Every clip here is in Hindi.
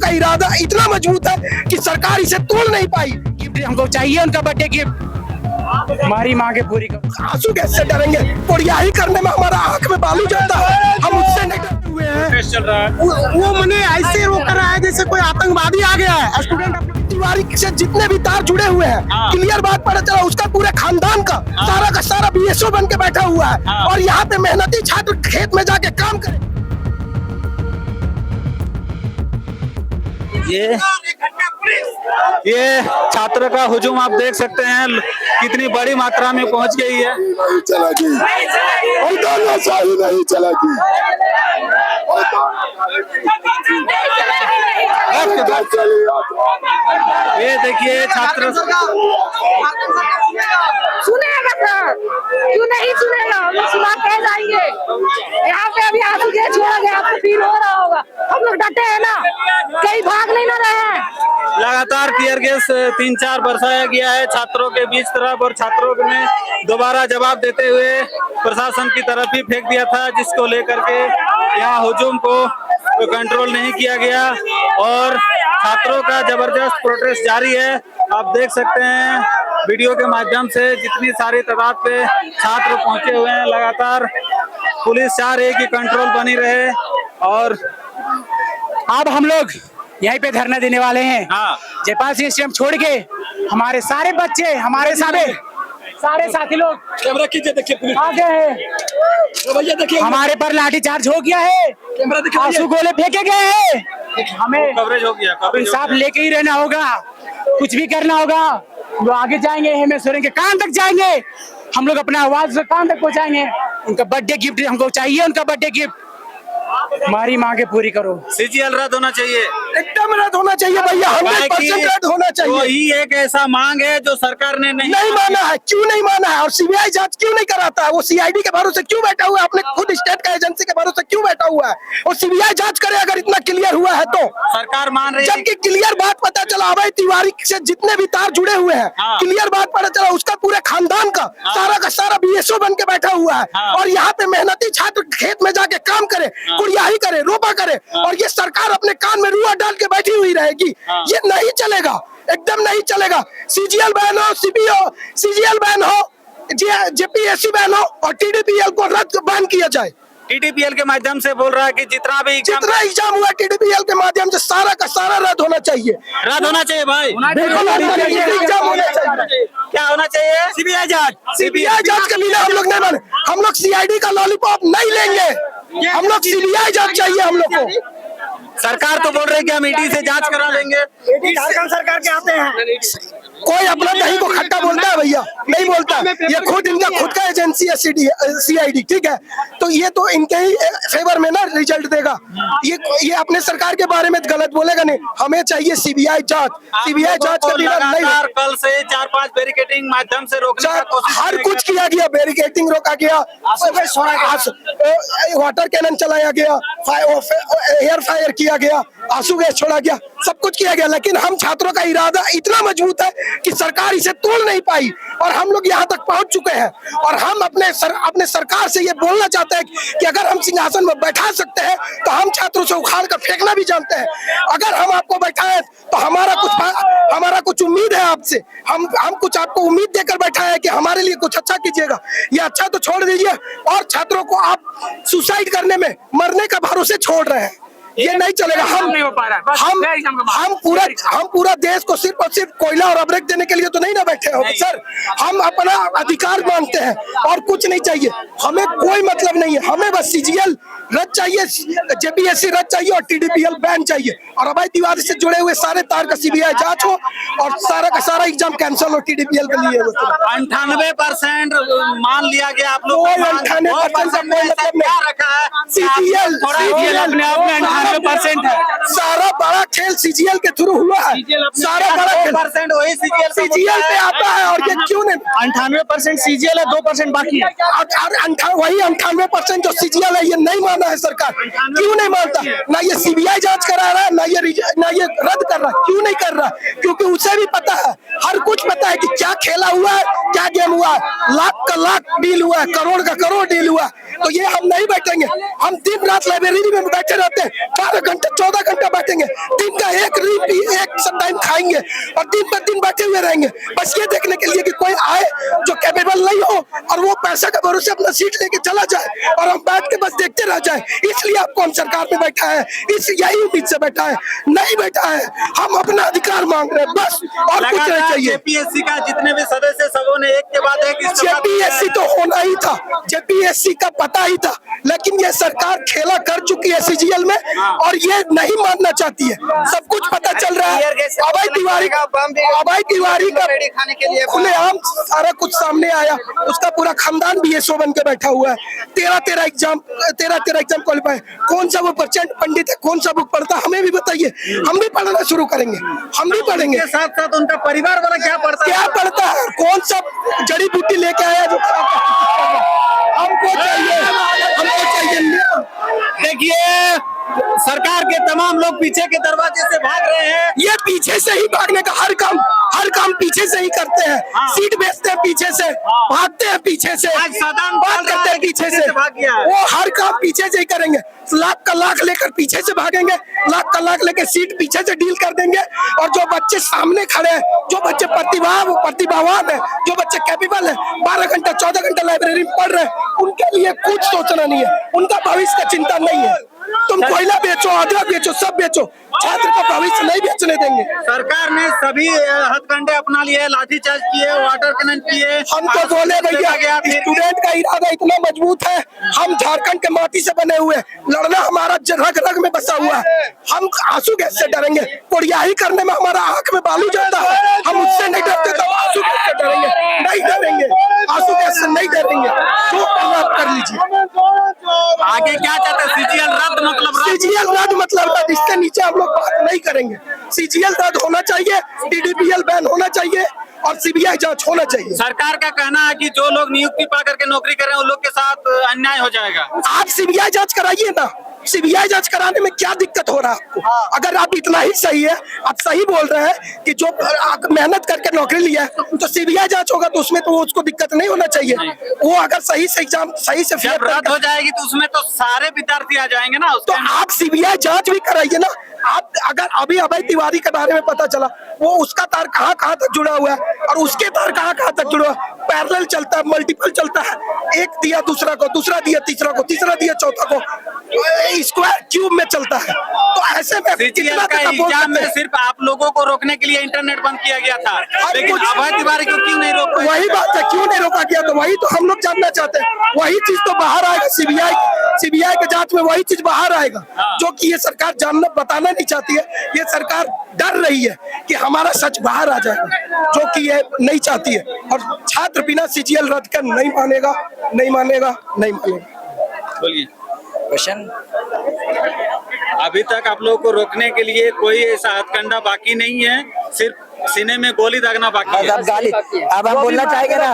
का इरादा इतना मजबूत है कि सरकार इसे तोड़ नहीं पाई। गिफ्ट हमको चाहिए, उनका बर्थडे गिफ्ट। हमारी मांगे पूरी करो। आंसू कैसे डरेंगे? ही करने में हमारा आंख में बालू जलता है, हम उससे नहीं डरे हुए हैं। चल रहा है वो मैंने ऐसे रोक कर रहा है जैसे कोई आतंकवादी आ गया है। स्टूडेंट तिवारी से जितने भी तार जुड़े हुए हैं, क्लियर बात पता चला उसका पूरे खानदान का सारा बीएसओ बन के बैठा हुआ है और यहाँ पे मेहनती छात्र खेत में जाके काम करे। ये छात्र का हुजूम आप देख सकते हैं कितनी बड़ी मात्रा में पहुंच गई है। नहीं चलेगी, तानाशाही नहीं चलेगी। ये देखिए छात्र सुनेगा सर, क्यों नहीं सुनेगा? हम सुना के जाएंगे। यहाँ पे अभी आंसू गैस छोड़ा गया, आपको फील हो रहा होगा। हम लोग डटे हैं ना, कहीं भाग नहीं ना रहे हैं। लगातार टीयर गैस 3-4 बरसाया गया है छात्रों के बीच तरफ और छात्रों ने दोबारा जवाब देते हुए प्रशासन की तरफ ही फेंक दिया था, जिसको लेकर के यहाँ हुजूम को कंट्रोल नहीं किया गया और छात्रों का जबरदस्त प्रोटेस्ट जारी है। आप देख सकते हैं वीडियो के माध्यम से जितनी सारी तादाद पे छात्र पहुंचे हुए हैं। लगातार पुलिस चाह रही है कि कंट्रोल बनी रहे और अब हम लोग यहीं पे धरना देने वाले हैं। जयपाल सिंह स्टेडियम छोड़ के हमारे सारे बच्चे, हमारे सारे साथी लोग कैमरा कीजिए, देखिए आ गए हैं। भैया देखिए, हमारे पर लाठीचार्ज हो गया है, कैमरा दिखाइए। आंसू गोले फेंके गए हैं। हमें कवरेज हो गया, अब इंसाफ लेके ही रहना होगा, कुछ भी करना होगा। जो आगे जाएंगे हेमंत सोरेन के कान तक जाएंगे, हम लोग अपना आवाज कान तक पहुंचाएंगे। उनका बर्थडे गिफ्ट हमको चाहिए, उनका बर्थडे गिफ्ट। हमारी मांगे पूरी करो। सीजीएल रद्द होना चाहिए, एकदम रद्द होना चाहिए भैया, 100% रद्द होना चाहिए। वही एक ऐसा मांग है जो सरकार ने नहीं माना है। क्यों नहीं माना है? और सीबीआई जांच क्यों नहीं कराता है? वो सीआईडी के भरोसे क्यों बैठा हुआ है? अपने खुद स्टेट का एजेंसी के भरोसे क्यों बैठा हुआ है? और सीबीआई जांच करे अगर इतना क्लियर हुआ है तो। सरकार मान रही है, जबकि क्लियर बात पता चला अभय तिवारी से जितने भी तार जुड़े हुए हैं, क्लियर बात पता चला उसका पूरे खानदान का सारा बीएसओ बन के बैठा हुआ है और यहाँ पे मेहनती छात्र खेत में जाके काम करे, कुड़ियाही करे, रोपा करे और ये सरकार अपने कान में रुआ डाल के बैठी हुई रहेगी। ये नहीं चलेगा, एकदम नहीं चलेगा। सीजीएल बैन हो, सीजीएल बैन हो, जेपीएससी बैन हो और टीडीपीएल को रद्द बैन किया जाए। टीडीपीएल के माध्यम से बोल रहा है कि जितना एग्जाम हुआ टीडीपीएल के माध्यम से सारा का सारा रद्द होना चाहिए। रद्द होना चाहिए भाई, बिल्कुल एग्जाम होना चाहिए। क्या होना चाहिए? सीबीआई जांच के लिए हम लोग नहीं माने, हम लोग सीआईडी का लॉलीपॉप नहीं लेंगे, हम लोग सीबीआई जांच चाहिए। हम लोग को सरकार तो बोल रही है कि हम ईडी से जांच करा लेंगे। झारखंड सरकार के आते हैं, कोई अपना दही को खट्टा बोलता है भैया? नहीं बोलता। ये खुद इनका खुद का एजेंसी है सीआईडी, ठीक है? तो ये तो इनके ही फेवर में ना रिजल्ट देगा। ये अपने सरकार के बारे में गलत बोलेगा नहीं। हमें चाहिए सीबीआई जांच। सीबीआई जांच के बिना नहीं। कल से 4-5 बैरिकेडिंग माध्यम से रोकने का कोशिश हर कुछ किया गया, बैरिकेडिंग रोका गया, वाटर कैनन चलाया गया, एयर फायर किया गया, आंसू गैस छोड़ा गया, सब कुछ किया गया, लेकिन हम छात्रों का इरादा इतना मजबूत है कि सरकार इसे तोड़ नहीं पाई और हम लोग यहाँ तक पहुँच चुके हैं। और हम अपने सरकार से ये बोलना चाहते हैं कि अगर हम सिंहासन में बैठा सकते हैं तो हम छात्रों से उखाड़ कर फेंकना भी जानते हैं। अगर हम आपको बैठाएं तो हमारा कुछ उम्मीद है आपसे। हम कुछ आपको उम्मीद देकर बैठा है कि हमारे लिए कुछ अच्छा कीजिएगा। ये अच्छा तो छोड़ दीजिए और छात्रों को आप सुसाइड करने में, मरने का भरोसे छोड़ रहे हैं। ये नहीं चलेगा। हम पूरा देश को सिर्फ और सिर्फ कोयला और अब्रेक देने के लिए तो नहीं ना बैठे हो सर। हम अपना अधिकार मांगते हैं और कुछ नहीं चाहिए। हमें कोई मतलब नहीं है, हमें बस सीजीएल रद्द चाहिए, जेपीएससी रद्द चाहिए और टीडीपीएल बैन चाहिए और अभय तिवारी से जुड़े हुए सारे तार का सीबीआई जांच हो और सारा का सारा एग्जाम कैंसिल हो टीडीपीएल के लिए। 98% मान लिया गया आप लोग। 98% का कोई मतलब नहीं। सीजीएल अपने आप में 98% है। सारा बड़ा खेल सीजीएल के थ्रू हुआ है। सारा बड़ा खेल वही सीजीएल पे आता है और ये क्यों नहीं? 98% सीजीएल है, 2% बाकी है। वही 98% जो सीजीएल है ये नहीं माना है सरकार। क्यों नहीं मानता? ना ये सीबीआई जांच करा रहा है, ना ये रद्द कर रहा है। क्यों नहीं कर रहा? क्योंकि उसे भी पता है हर कुछ पता है कि क्या खेला हुआ है, क्या गेम हुआ है। लाख का लाख डील हुआ है, करोड़ का करोड़ डील हुआ है। तो ये हम नहीं बैठेंगे। हम दिन रात लाइब्रेरी में बैठे रहते हैं, 12 घंटे 14 घंटा बैठेंगे, दिन का एक टाइम खाएंगे और दिन पर दिन बैठे हुए रहेंगे, बस ये देखने के लिए कि कोई आए जो कैपेबल नहीं हो और वो पैसा का भरोसे अपना सीट लेके चला जाए और हम बैठ के बस देखते रह जाए। इसलिए आपको हम सरकार में बैठा है, इस यही उम्मीद से बैठा है, नहीं बैठा है। हम अपना अधिकार मांग रहे हैं बस, और कुछ नहीं चाहिए। जेपीएससी का जितने भी सदस्य सबों ने एक के बाद एक जेपीएससी तो होना ही था, जेपीएससी का पता ही था, लेकिन ये सरकार खेला कर चुकी है सीजीएल में और ये नहीं मानना चाहती है। सब कुछ पता चल रहा है। अभय तिवारी का खुलेआम सारा कुछ सामने आया, उसका पूरा खानदान भी एसओ बन के बैठा हुआ है। 13 एग्जाम क्वालिफाई, कौन सा वो परसेंट पंडित है, कौन सा बुक पढ़ता, हमें भी बताइए, हम भी पढ़ना शुरू करेंगे, हम भी पढ़ेंगे। साथ साथ उनका परिवार वाला क्या पढ़ता है, कौन सा जड़ी बूटी लेके आया जो हमको चाहिए। देखिए सरकार के तमाम लोग पीछे के दरवाजे से भाग रहे हैं। ये पीछे से ही भागने का हर काम पीछे से ही करते हैं। सीट बेचते हैं पीछे से, भागते हैं पीछे से, बात करते हैं पीछे से, वो हर काम पीछे से ही करेंगे। लाख का लाख लेकर पीछे से भागेंगे, लाख का लाख लेकर सीट पीछे से डील कर देंगे। और जो बच्चे सामने खड़े हैं, जो बच्चे प्रतिभावान है, जो बच्चे कैपेबल है, 12 घंटा 14 घंटा लाइब्रेरी में पढ़ रहे हैं, उनके लिए कुछ सोचना नहीं है, उनका भविष्य का चिंता नहीं है। तुम कोयला बेचो, अदरक बेचो, सब बेचो, छात्र का भविष्य नहीं बेचने देंगे। सरकार ने सभी हथकंडे अपना लिए, लाठीचार्ज किए, वाटर कैनन किए। हम तो बोले भैया स्टूडेंट का इरादा इतना मजबूत है, हम झारखंड के माटी से बने हुए, लड़ना हमारा रग रग में बसा हुआ है। हम आंसू गैस से डरेंगे, कोड़ियाही करने में हमारा आंख में बालू जाता है, हम उससे नहीं डरते, तो आंसू गैस से डरेंगे, नहीं डरेंगे, आंसू गैस से नहीं डरेंगे। जो करना आप कर लीजिए। आगे क्या चाहते हैं? सीजीएल रद्द मतलब रद्द, इसके नीचे हम लोग बात नहीं करेंगे। सीजीएल रद्द होना चाहिए, डीडीपीएल बैन होना चाहिए और सीबीआई जांच होना चाहिए। सरकार का कहना है कि जो लोग नियुक्ति पा करके नौकरी कर रहे हैं उन लोग के साथ अन्याय हो जाएगा। आप सीबीआई जांच कराइए ना, सीबीआई जांच कराने में क्या दिक्कत हो रहा है आपको? अगर आप इतना ही सही है, आप सही बोल रहे हैं कि जो मेहनत करके नौकरी लिया है तो सीबीआई जांच होगा, तो उसमें तो उसको दिक्कत नहीं होना चाहिए। वो अगर सही से एग्जाम सही से जब रद्द हो जाएगी तो उसमें तो सारे विद्यार्थी आ जाएंगे ना। तो आप सीबीआई जांच भी कराइए ना। आप अगर अभी अभय तिवारी के बारे में पता चला, वो उसका तार कहाँ तक जुड़ा हुआ है और उसके तार कहाँ तक जुड़ा हुआ है, पैरेलल चलता है, मल्टीपल चलता है, एक दिया दूसरा को, दूसरा दिया तीसरा को, तीसरा दिया चौथा को, स्क्वायर क्यूब में चलता है। तो ऐसे में सीजीएल का एग्जाम में सिर्फ आप लोगों को रोकने के लिए इंटरनेट बंद किया गया था, लेकिन अभय तिवारी को क्यों नहीं रोका? वही बात है, क्यों नहीं रोका गया? तो वही तो हम लोग जानना चाहते हैं। वही चीज तो बाहर आएगा, सीबीआई के जांच में वही चीज बाहर आएगा जो कि ये सरकार बताना नहीं चाहती है। ये सरकार डर रही है कि हमारा सच बाहर आ जाएगा, जो कि ये नहीं चाहती है। और छात्र बिना सीजीएल रद्द कर नहीं मानेगा। बोलिए क्वेश्चन। अभी तक आप लोगों को रोकने के लिए कोई ऐसा हथकंडा बाकी नहीं है, सिर्फ सीने में गोली दागना बाकी है। अब हम बोलना चाहेंगे ना,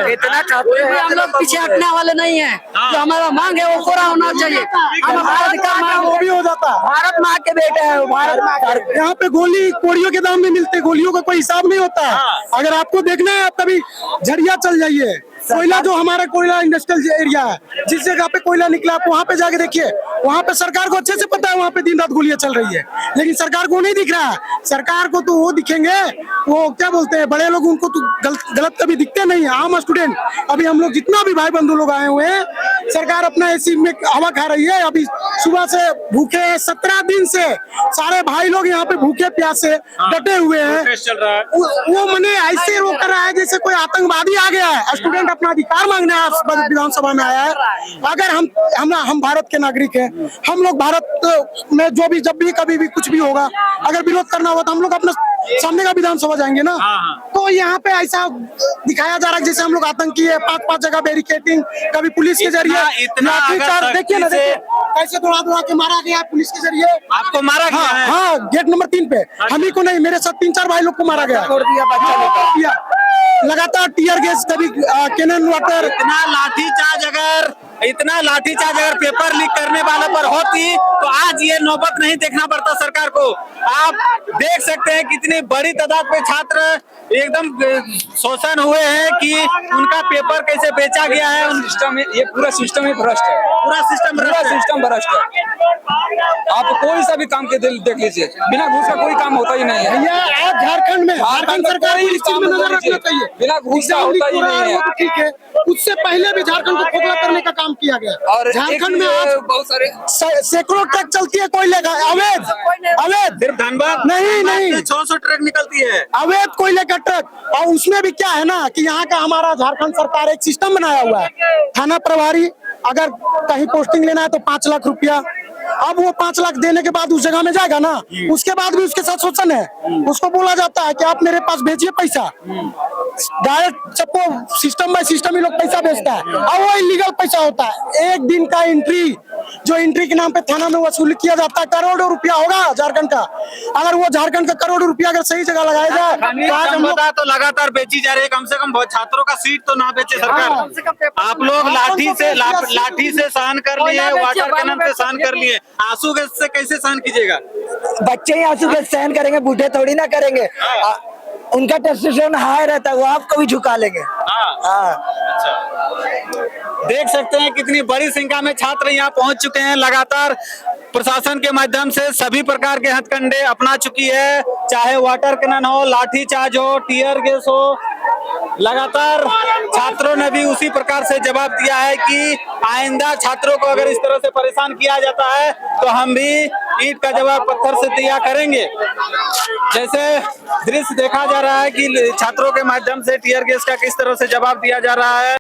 इतना छात्र है, हम लोग पीछे हटने वाले नहीं है। जो हमारा मांग है वो पूरा होना चाहिए। हम भारत का मांग वो भी हो जाता। भारत माँ के बेटे है, भारत माँ। यहाँ पे कोड़ियों के दाम में मिलते, गोलियों का कोई हिसाब नहीं होता है। अगर आपको देखना है, आप कभी झरिया चल जाइए, कोयला जो हमारा कोयला इंडस्ट्रियल एरिया है, जिस जगह पे कोयला निकला, आप वहाँ पे जाके देखिए, वहाँ पे सरकार को अच्छे से पता है वहाँ पे दिन रात गोलियां चल रही है, लेकिन सरकार को नहीं दिख रहा है। सरकार को तो वो दिखेंगे, वो क्या बोलते हैं बड़े लोग, उनको तो गलत कभी दिखते नहीं है। आम स्टूडेंट, अभी हम लोग जितना भी भाई बंधु लोग आए हुए हैं, सरकार अपना एसी में हवा खा रही है। अभी सुबह से भूखे 17 दिन से सारे भाई लोग यहाँ पे भूखे प्यासे डटे हुए हैं। वो मैंने ऐसे रोक रहा है जैसे कोई आतंकवादी आ गया है। स्टूडेंट अपना अधिकार मांगने विधानसभा में आया है। अगर हम भारत के नागरिक हैं, हम लोग भारत में जब भी कभी भी कुछ भी होगा, अगर विरोध करना होगा तो हम लोग अपना सामने का विधानसभा जाएंगे ना। तो यहाँ पे ऐसा दिखाया जा रहा है जैसे हम लोग आतंकी है। 5 जगह बैरिकेटिंग, कभी पुलिस के जरिए देखिए ना, कैसे दौड़ा के मारा गया पुलिस के जरिए। आपको मारा गया है? हाँ, गेट नंबर 3 पे। हम ही को नहीं, मेरे साथ 3-4 भाई लोग को मारा गया। लगातार टीयर गैस, कभी कैनन वाटर। इतना लाठीचार्ज अगर इतना लाठीचार्ज अगर पेपर लीक करने वाले पर होती तो आज ये नौबत नहीं देखना पड़ता सरकार को। आप देख सकते हैं कितनी बड़ी तादाद पे छात्र एकदम शोषण हुए हैं कि उनका पेपर कैसे बेचा गया है। सिस्टम ये पूरा सिस्टम ही भ्रष्ट है, पूरा सिस्टम भ्रष्ट है। आप कोई सा भी काम के देख लीजिए, बिना घूस का कोई काम होता ही नहीं है। भैया आज झारखंड सरकार को इस चीज में नजर रखना चाहिए। बिना घूस का होता ही नहीं है। ठीक है, उससे पहले भी झारखंड को खोखला करने का काम किया गया। और झारखंड में आज बहुत सारे सैकड़ों ट्रक चलती है कोयले का, अवैध सिर्फ धनबाद नहीं 600 ट्रक निकलती है अवैध कोयले का ट्रक। और उसमें भी क्या है ना कि यहाँ का हमारा झारखंड सरकार एक सिस्टम बनाया हुआ है। थाना प्रभारी अगर कहीं पोस्टिंग लेना है तो 5 लाख रुपया, अब वो 5 लाख देने के बाद उस जगह में जाएगा ना, उसके बाद भी उसके साथ शोषण है। उसको बोला जाता है कि आप मेरे पास भेजिए पैसा, डायरेक्ट सबको सिस्टम बाय सिस्टम ही लोग पैसा भेजता है और वो इलीगल पैसा होता है। एक दिन का एंट्री, जो एंट्री के नाम पे थाना में वसूल किया जाता है, करोड़ों रुपया होगा झारखंड का। अगर वो झारखंड का करोड़ों रुपया अगर सही जगह लगाया जाए तो आज हम लोग तो लगातार बेची जा रही है। कम से कम छात्रों का सीट तो ना बेचे सरकार। आप लोग लाठी से सहन कर लिए, वाटर कैनन से सहन कर लिए, आंसू गैस से कैसे सहन कीजिएगा? बच्चे ही आंसू गैस सहन करेंगे, बूढ़े थोड़ी ना करेंगे। उनका टेस्टोस्टेरोन हाई रहता है, वो आपको भी झुका लेंगे। देख सकते हैं कितनी बड़ी संख्या में छात्र यहाँ पहुंच चुके हैं। लगातार प्रशासन के माध्यम से सभी प्रकार के हथकंडे अपना चुकी है, चाहे वाटर कैनन हो, लाठीचार्ज हो, टीयर गैस हो। लगातार छात्रों ने भी उसी प्रकार से जवाब दिया है कि आइंदा छात्रों को अगर इस तरह से परेशान किया जाता है तो हम भी ईंट का जवाब पत्थर से दिया करेंगे। जैसे दृश्य देखा जा रहा है कि छात्रों के माध्यम से टीयर गैस का किस तरह से जवाब दिया जा रहा है।